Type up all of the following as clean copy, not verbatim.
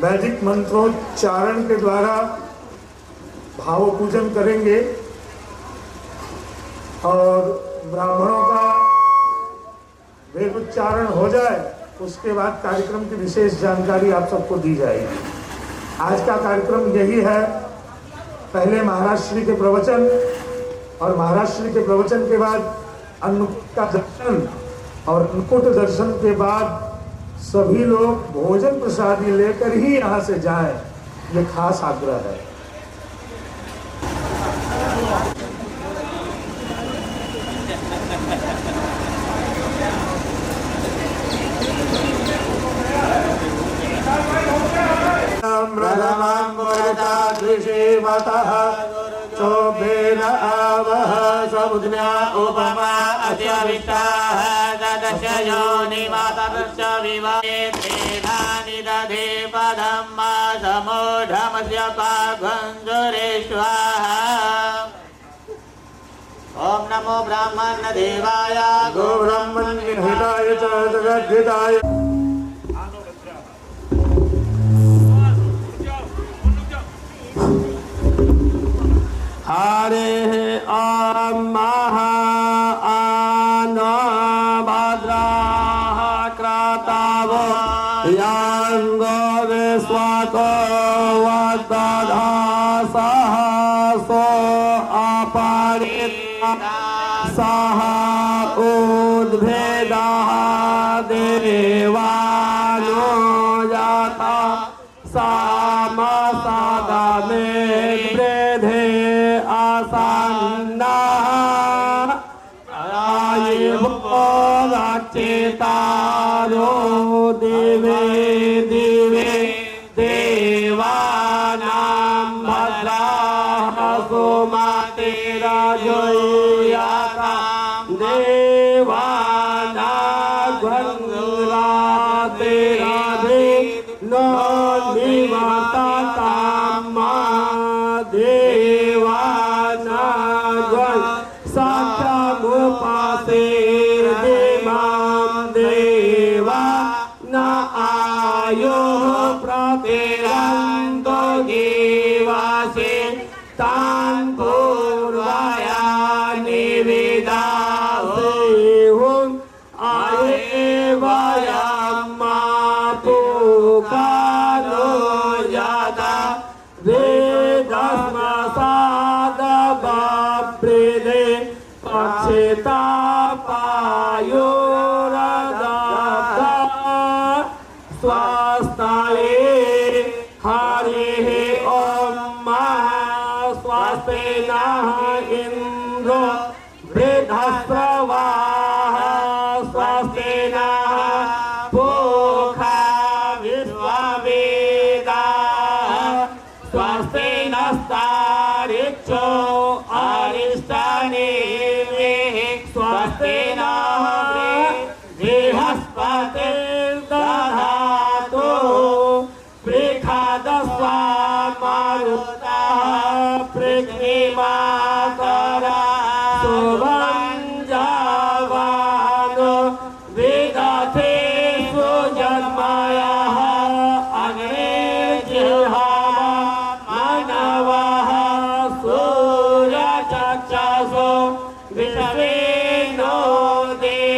वैदिक मंत्रोच्चारण के द्वारा भाव पूजन करेंगे और ब्राह्मणों का वेदोच्चारण हो जाए उसके बाद कार्यक्रम की विशेष जानकारी आप सबको दी जाएगी। आज का कार्यक्रम यही है, पहले महाराज श्री के प्रवचन और महाराज श्री के प्रवचन के बाद अन्नकूट का दर्शन और अन्नकूट दर्शन के बाद सभी लोग भोजन प्रसादी लेकर ही यहाँ से जाएं, ये खास आग्रह है। चोभेन आवह समुद्रा उपमा अत्यविष्टाः ददशयो निवातरश्च विवाहेत्रेणानि दधे पदं मा समूढमस्य पाघ्वञ्जुरे स्वाहा। ॐ नमो ब्राह्मणदेवाय गोब्राह्मणहिताय च जगद्धिताय। हरे ॐ महा भद्राः क्रतावो यांगो विश्वाको वदधासः सो अपरिता सह उद्भेदः देवानो जाता सामसदमे चेतारो दिवे दिवे देवानां भद्राः सुमतिरा जयातां देवानां गंगरातिराधि नो निवर्ततां मा देवानां गं सत्यमुपासे प्रतिरंतो जीवासे तान पूर्वया निवेदाहुं आयेवयम्मा पुकारो जाता वेदस्मसादबप्रेदे पक्षिता पायो स्वास्ताये हरिः ॐ स्वस्ति नः इन्द्रो वृद्धस्रवाः स्वस्ति नः पूषा विश्ववेदाः स्वस्ति नस्तारिक्षो अरिष्टनेमिः स्वस्ति नः बृहस्पतिर्दधातु पृथ्वीमातरा सुवञ्जावानो विदधे सुजन्मयः अग्निर्जिह्वा मानवः सूर्यचक्षुषो विश्वेनो देव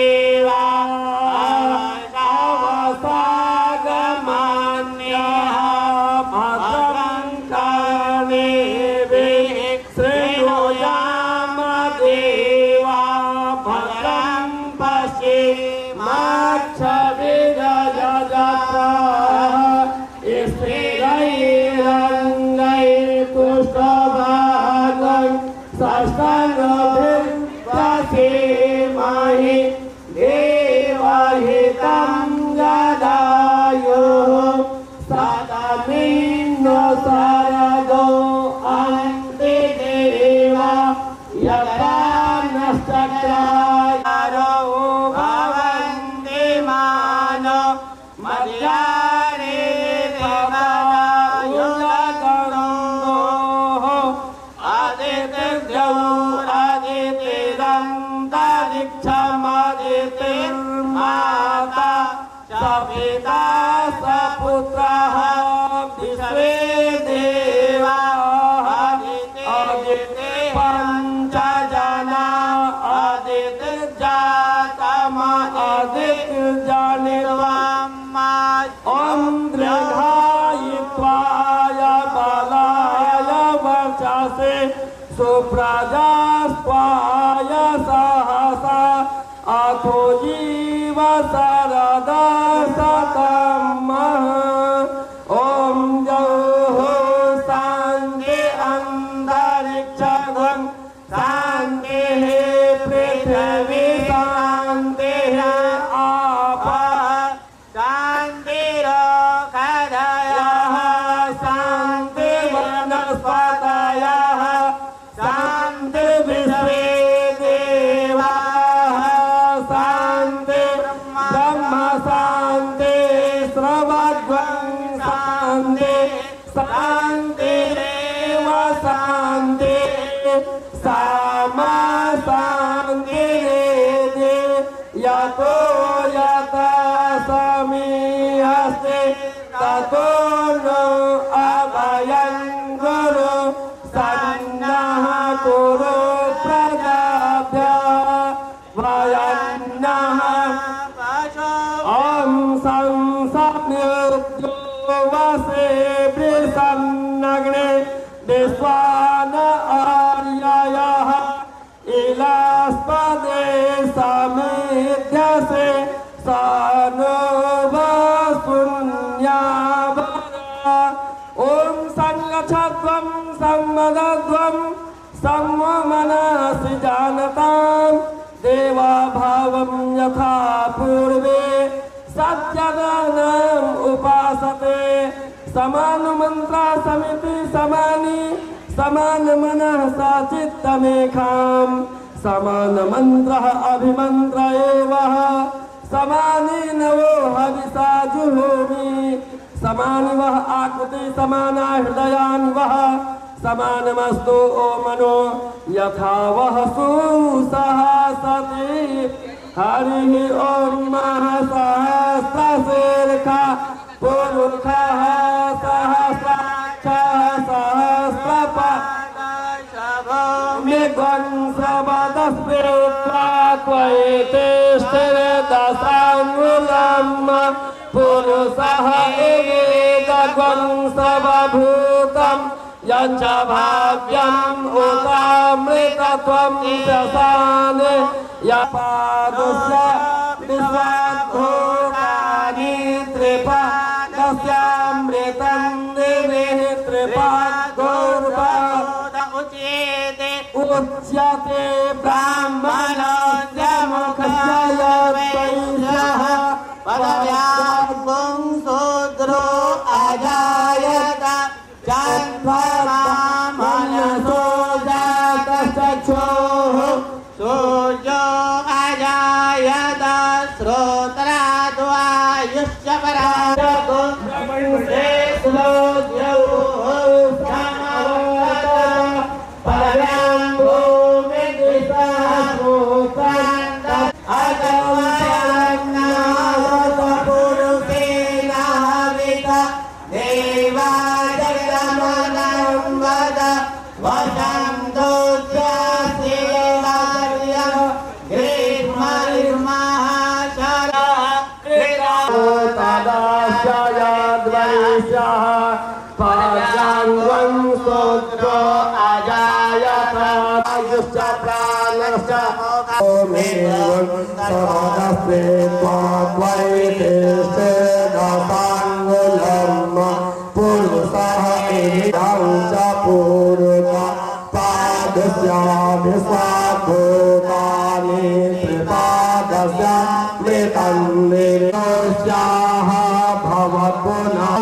ॐ दीर्घायित्वाय बलाय वर्चसे सुप्रजास्त्वाय सहसा अथो जीव शरदा शतम् ॐ जौः शान्ति अन्तरिक्षं शान्तिः पृथिवी शान्तिः आपः शान्तिरोषधयः शान्ति वनस्पतयः शान्ति विश्वे देवाः शान्ति ब्रह्म शान्ति सर्वज्ञं शान्ति शान्तिरेव शान्ति सामा शान्तिरेधि यतो यथा समीहस्ते ततो नो अभयं गुरु सन्नः कुरु प्रजाभ्यः वयन्नः ॐ संसम्युक्तो वसे वृषन्नग्ने विश्वान आर्ययः इलास्पदे समेध्यसे सानो वसुन्यावरा ॐ संगच्छध्वं संवदध्वं संवमनसि जानतां देवा भावं यथा पूर्वे सज्जनानाम् उपासते समानमन्त्रा समिति समानि समानमनः साचित्तमेकां समानमन्त्रः अभिमन्त्र एव समानि नवो हविषा जुहोमि समानि वः आकृति समाना हृदयानि वः समानमस्तु ओ मनो यथा वः सुसहसति हरिः ॐ सहस्रशीर्षः पुरुषः सहस्राक्षः सहस्रपादशभो मेघं सबदस्पेत्वा त्वयिते स्थिरदशाङ्गुलं पुरुषः एवेदगं सबभूतं यच्च भाव्यम् उतामृतत्वं दशाने यपादस्य विश्वाद्भूतानि त्रिपादस्यामृतं देवेः त्रिपादोर्वाद उच्यते ब्राह्मणस्य मुखस्य यद्वैश्यः पदव्यां शूद्रो अजायत मनसो जातश्चक्षुः सूर्यो अजायत श्रोत्राद्वायुश्च परागो पदव्यां भूमिर्दिशास्मोतान्त अगमयन्नावतपुरुषेणावित देवा जगमनं वद वशं दोष्यसेवार्यं ग्रीष्मनिर्महाशरः तदाशयद्वैश्यः पाजाङ्गं स्तोत्रो अजायत आयुश्च प्राणश्च ओमेवं समदस्ते त्वाद्वैते दशाङ्गुलं पुरुषः एवं च पूर्वा पादस्याभिस्वाद्भूतानि त्रिपादस्यामृतं निर्दोष्याः भवत्पुनः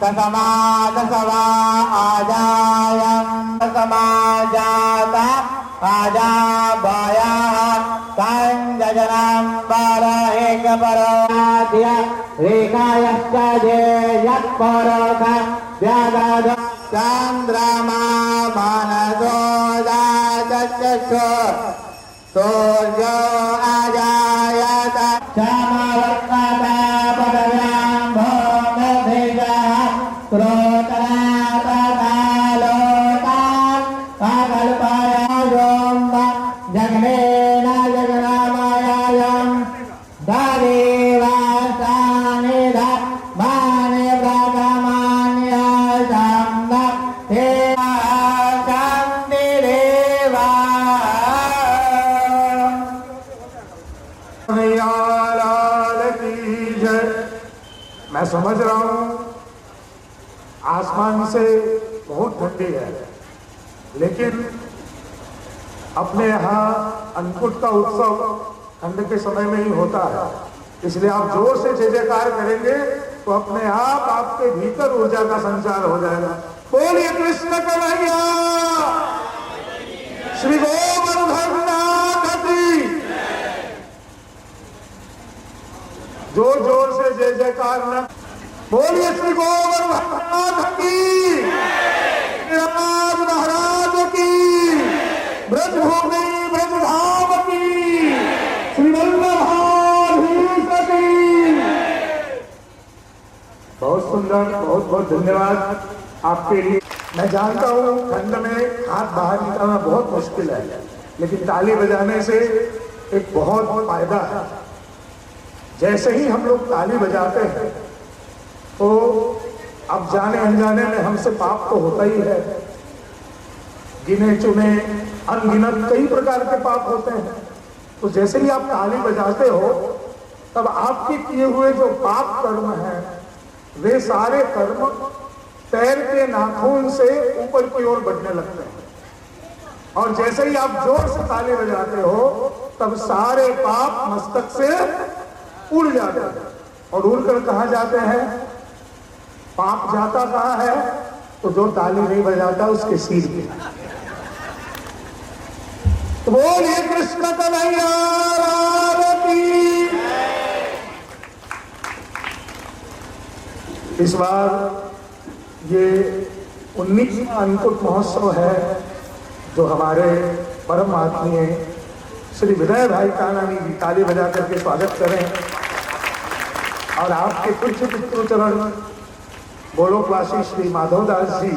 तस्मादसवा आजाय तस्माजात आजाभयाः संजजनं परैकपराध्य रेखायश्च जेयत्परोख व्यादद चन्द्रमा मनसो जातश्चक्षु सूर्यो अजायत क्षमवर्तता पदव्यां भूमिर्धिजः क्रोतरातकालोकान् अकल्पयाजों जगमेन जगनामयायं ददेवासानिध समझ रहा हूं आसमान से बहुत ठंडी है, लेकिन अपने यहाँ अन्नकूट का उत्सव ठंड के समय में ही होता है, इसलिए आप जोर से जय जयकार करेंगे तो अपने आप आपके भीतर ऊर्जा का संचार हो जाएगा। बोलिए कृष्ण कन्हैया श्री गोवर्धननाथ की। जोर जोर से जय जयकार न बोलिए श्री गोवर्धननाथ की, राज महाराज की, ब्रजभूमि ब्रजधाम की, श्री वल्लभाधीश की। बहुत सुंदर, बहुत बहुत धन्यवाद आपके लिए। मैं जानता हूँ ठंड में हाथ बाहर निकालना बहुत मुश्किल है, लेकिन ताली बजाने से एक बहुत फायदा है। जैसे ही हम लोग ताली बजाते हैं तो अब जाने अनजाने में हमसे पाप तो होता ही है, गिने चुने अनगिनत कई प्रकार के पाप होते हैं। तो जैसे ही आप ताली बजाते हो तब आपके किए हुए जो पाप कर्म हैं वे सारे कर्म पैर के नाखून से ऊपर की ओर बढ़ने लगते हैं, और जैसे ही आप जोर से ताली बजाते हो तब सारे पाप मस्तक से उड़ जाते हैं। और उड़कर कहाँ जाते हैं? पाप जाता कहाँ है? तो जो ताली नहीं बजाता उसके सिर पे। तो बोलिए कृष्ण कन्हैया की। इस बार ये 19वां अन्नकूट महोत्सव है जो हमारे परम आत्मीय श्री विनय भाई कालानी जी ताली बजा करके स्वागत करें, और आपके कुछ पितृचरण गोलोकवासी श्री माधवदास जी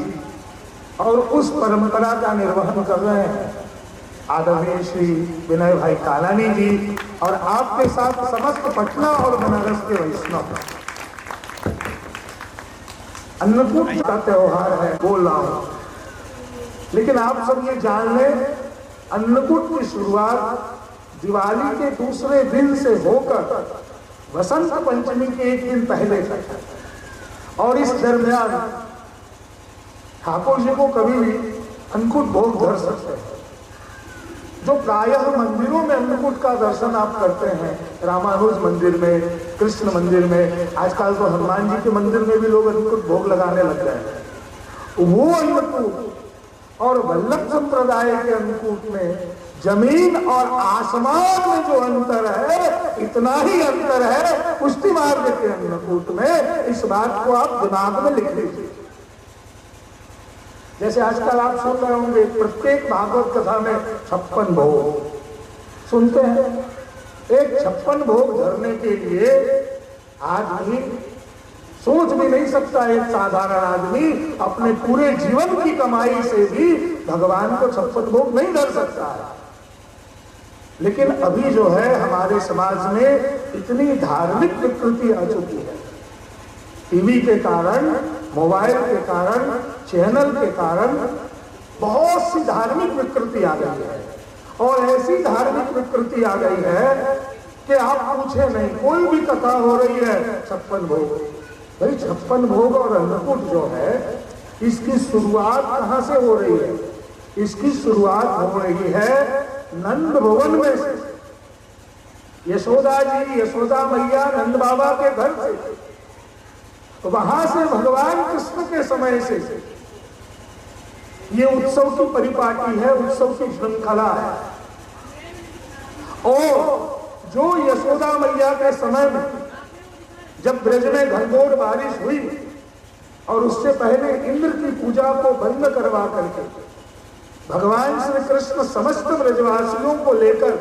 और उस परंपरा का निर्वहन कर रहे हैं आदरणीय श्री विनय भाई कालानी जी, और आपके साथ समस्त पटना और बनारस के वैष्णव। अन्नकूट का त्योहार है, बोल रहा हूं, लेकिन आप सब ये जान लें अन्नकूट की शुरुआत दिवाली के दूसरे दिन से होकर वसंत पंचमी के एक दिन पहले तक, और इस दरमियान ठाकुर जी को कभी भी अन्नकूट भोग धर सकते हैं। जो प्रायः मंदिरों में अन्नकूट का दर्शन आप करते हैं, रामानुज मंदिर में, कृष्ण मंदिर में, आजकल तो हनुमान जी के मंदिर में भी लोग अन्नकूट भोग लगाने लग गए हैं। वो अन्नकूट और वल्लभ संप्रदाय के अन्नकूट में जमीन और आसमान में जो अंतर है, इतना ही अंतर है पुष्टि मार्ग के अन्नकूट में। इस बात को आप दिमाग में लिख लीजिए। जैसे आजकल आप सुन रहे होंगे प्रत्येक भागवत कथा में 56 भोग सुनते हैं। एक 56 भोग धरने के लिए आदमी सोच भी नहीं सकता, एक साधारण आदमी अपने पूरे जीवन की कमाई से भी भगवान को 56 भोग नहीं धर सकता है। लेकिन अभी जो है हमारे समाज में इतनी धार्मिक विकृति आ चुकी है, टीवी के कारण, मोबाइल के कारण, चैनल के कारण बहुत सी धार्मिक विकृति आ गई है, और ऐसी धार्मिक विकृति आ गई है कि आप पूछे नहीं, कोई भी कथा हो रही है 56 भोग। भाई 56 भोग और अन्नकूट जो है इसकी शुरुआत कहाँ से हो रही है? इसकी शुरुआत हो रही है नंद भवन में से। यशोदा जी, यशोदा मैया नंद बाबा के घर से, तो वहां से भगवान कृष्ण के समय से ये उत्सव की परिपाटी है, उत्सव की श्रृंखला है। और जो यशोदा मैया के समय में जब ब्रज में घनघोर बारिश हुई और उससे पहले इंद्र की पूजा को बंद करवा करके भगवान श्री कृष्ण समस्त ब्रजवासियों को लेकर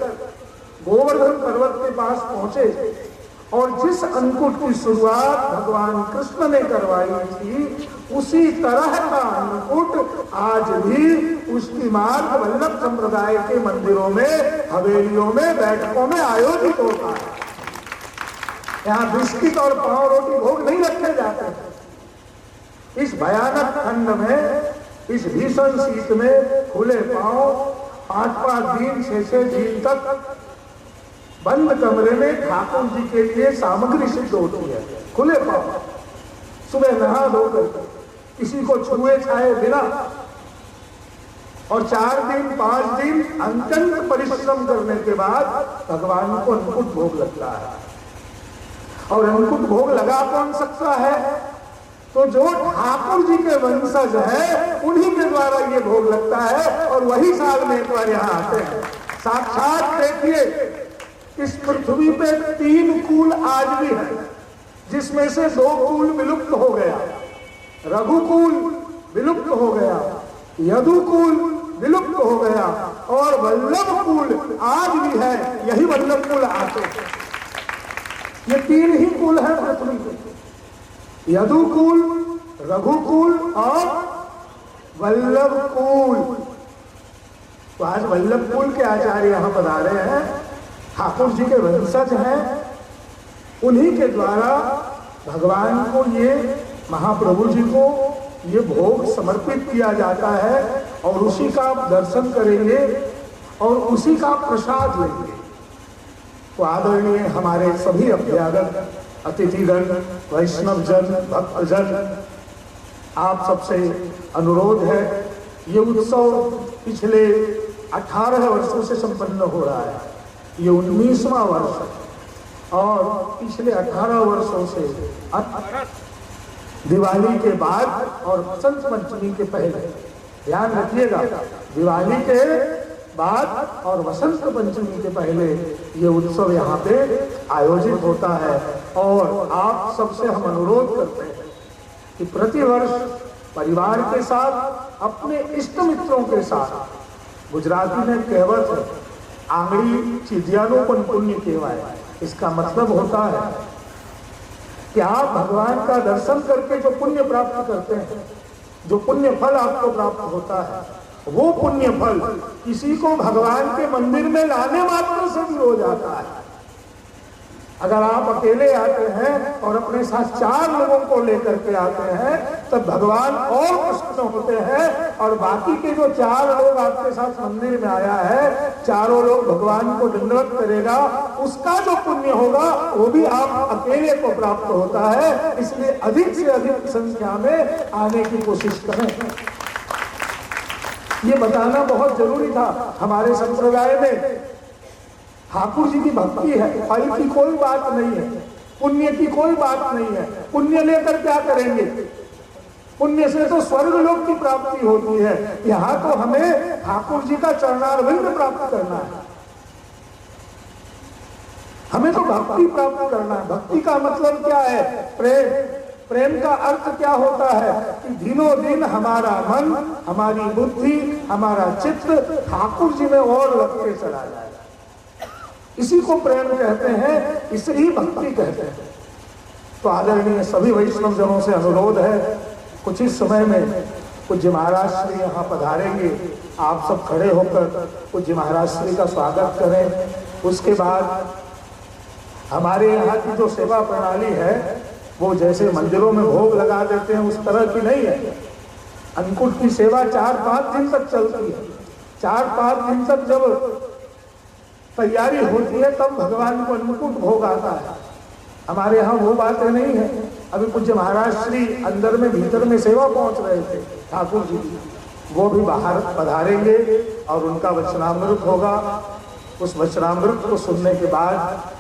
गोवर्धन पर्वत के पास पहुंचे, और जिस अन्नकूट की शुरुआत भगवान कृष्ण ने करवाई थी उसी तरह का अन्नकूट आज भी पुष्टि मार्ग वल्लभ संप्रदाय के मंदिरों में, हवेलियों में, बैठकों में आयोजित होता है। यहाँ बिस्किट और पाव रोटी भोग नहीं रखे जाते हैं। इस भयानक ठंड में, इस भीषण शीत में खुले पांव 5-5 दिन, 6-6 दिन तक बंद कमरे में ठाकुर जी के लिए सामग्री सिद्ध होती है, खुले पांव। सुबह नहा धोकर किसी को छुए छाए बिना और 4 दिन 5 दिन अत्यंत परिश्रम करने के बाद भगवान को अंकुट भोग लगता है। और अंकुट भोग लगा कौन सकता है? तो जो ठाकुर जी के वंशज है उन्हीं के द्वारा ये भोग लगता है। और वही साल में एक बार यहाँ आते हैं। साक्षात देखिए, इस पृथ्वी पे 3 कुल आज भी है, जिसमें से 2 कुल विलुप्त हो गया। रघुकुल विलुप्त हो गया, यदुकुल विलुप्त हो गया और वल्लभ कुल आज भी है। यही वल्लभ कुल आते हैं। ये 3 ही कुल है पृथ्वी पे, यदुकुल, रघुकुल और वल्लभ कुल। तो आज वल्लभ कुल के आचार्य यहां पधारे हैं, ठाकुर जी के वंशज हैं। उन्हीं के द्वारा भगवान को, ये महाप्रभु जी को ये भोग समर्पित किया जाता है और उसी का आप दर्शन करेंगे और उसी का प्रसाद लेंगे। तो आदरणीय हमारे सभी अभ्यागत, अतिथिगण, वैष्णवजन, भक्तजन, आप सबसे अनुरोध है, ये उत्सव पिछले 18 वर्षों से संपन्न हो रहा है। ये 19वां वर्ष है और पिछले 18 वर्षों से दिवाली के बाद और बसंत पंचमी के पहले, ध्यान रखिएगा, दिवाली के बाद और वसंत पंचमी के पहले ये उत्सव यहाँ पे आयोजित होता है। और आप सबसे हम अनुरोध करते हैं कि प्रतिवर्ष परिवार के साथ, अपने इष्ट मित्रों के साथ, गुजराती में कहावत है, आंगड़ी चिदियानो पण पुण्य केवाय। इसका मतलब होता है कि आप भगवान का दर्शन करके जो पुण्य प्राप्त करते हैं, जो पुण्य फल आपको प्राप्त होता है, वो पुण्य फल किसी को भगवान के मंदिर में लाने मात्र से भी हो जाता है। अगर आप अकेले आते हैं और अपने साथ 4 लोगों को लेकर के आते हैं, तब भगवान और प्रसन्न होते हैं। और बाकी के जो 4 लोग आपके साथ मंदिर में आया है, चारों लोग भगवान को दंडवत करेगा, उसका जो पुण्य होगा वो भी आप अकेले को प्राप्त होता है। इसलिए अधिक से अधिक संख्या में आने की कोशिश करें। ये बताना बहुत जरूरी था। हमारे संप्रदाय में ठाकुर जी की भक्ति है, फल की कोई बात नहीं है, पुण्य की कोई बात नहीं है। पुण्य लेकर क्या करेंगे? पुण्य से तो स्वर्ग लोक की प्राप्ति होती है। यहाँ तो हमें ठाकुर जी का चरणारविंद प्राप्त करना है, हमें तो भक्ति प्राप्त करना है। भक्ति का मतलब क्या है? प्रेम। प्रेम का अर्थ क्या होता है? कि दिनों दिन हमारा मन, हमारी बुद्धि, हमारा चित्त ठाकुर जी में और लगते चला जाए। इसी को प्रेम कहते हैं, इसे ही भक्ति कहते हैं। तो आदरणीय सभी वैष्णव जनों से अनुरोध है, कुछ इस समय में पूज्य महाराज श्री यहाँ पधारेंगे। आप सब खड़े होकर पूज्य महाराज श्री का स्वागत करें। उसके बाद हमारे यहाँ की जो सेवा प्रणाली है, वो जैसे मंदिरों में भोग लगा देते हैं उस तरह की नहीं है। अंकुट की सेवा 4-5 दिन तक चलती है। 4-5 दिन तक जब तैयारी होती है तब भगवान को अंकुट भोग आता है। हमारे यहाँ वो बातें नहीं है। अभी पूज्य महाराज श्री अंदर में, भीतर में सेवा पहुंच रहे थे ठाकुर जी, वो भी बाहर पधारेंगे और उनका वचनामृत होगा। उस वचनामृत को सुनने के बाद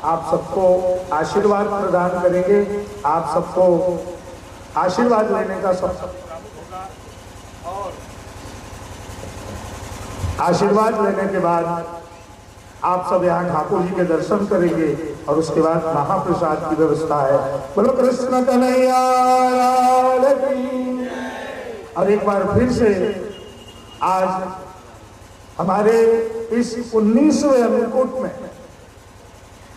आप सबको आशीर्वाद प्रदान करेंगे। आप सबको आशीर्वाद लेने का सब होगा और आशीर्वाद लेने के बाद आप सब यहाँ ठाकुर जी के दर्शन करेंगे और उसके बाद महाप्रसाद की व्यवस्था है। बोलो कृष्ण कन्हैया लाल की। और एक बार फिर से आज हमारे इस 19वें अन्नकूट में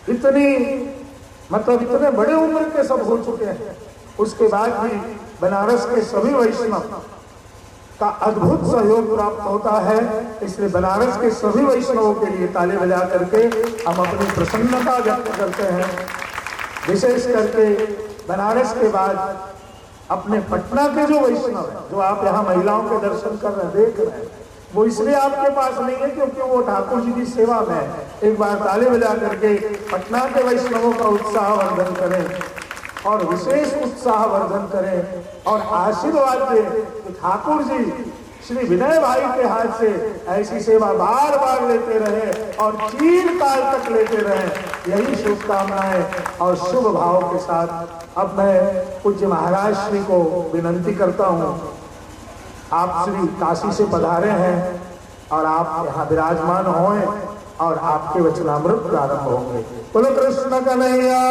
इतने बड़े उम्र के सब हो चुके हैं, उसके बाद भी बनारस के सभी वैष्णव का अद्भुत सहयोग प्राप्त होता है। इसलिए बनारस के सभी वैष्णवों के लिए ताली बजा करके हम अपनी प्रसन्नता व्यक्त करते हैं। विशेष करके बनारस के बाद अपने पटना के जो वैष्णव हैं, जो आप यहाँ महिलाओं के दर्शन कर रहे हैं, देख रहे हैं, वो इसलिए आपके पास नहीं है क्योंकि वो ठाकुर जी की सेवा में है। एक बार ताली बजा करके पटना के वैष्णवों का उत्साह वर्धन करें। और विशेष उत्साह वर्धन करें और आशीर्वाद दें कि ठाकुर जी श्री विनय भाई के हाथ से ऐसी सेवा बार बार लेते रहे और चिरकाल तक लेते रहे। यही शुभकामनाएं और शुभ भाव के साथ अब मैं पूज्य महाराज श्री को विनंती करता हूं। आप श्री काशी से पधारे हैं और आप यहाँ विराजमान हों और आपके वचनामृत प्रारंभ होंगे। बोलो कृष्ण कन्हैया।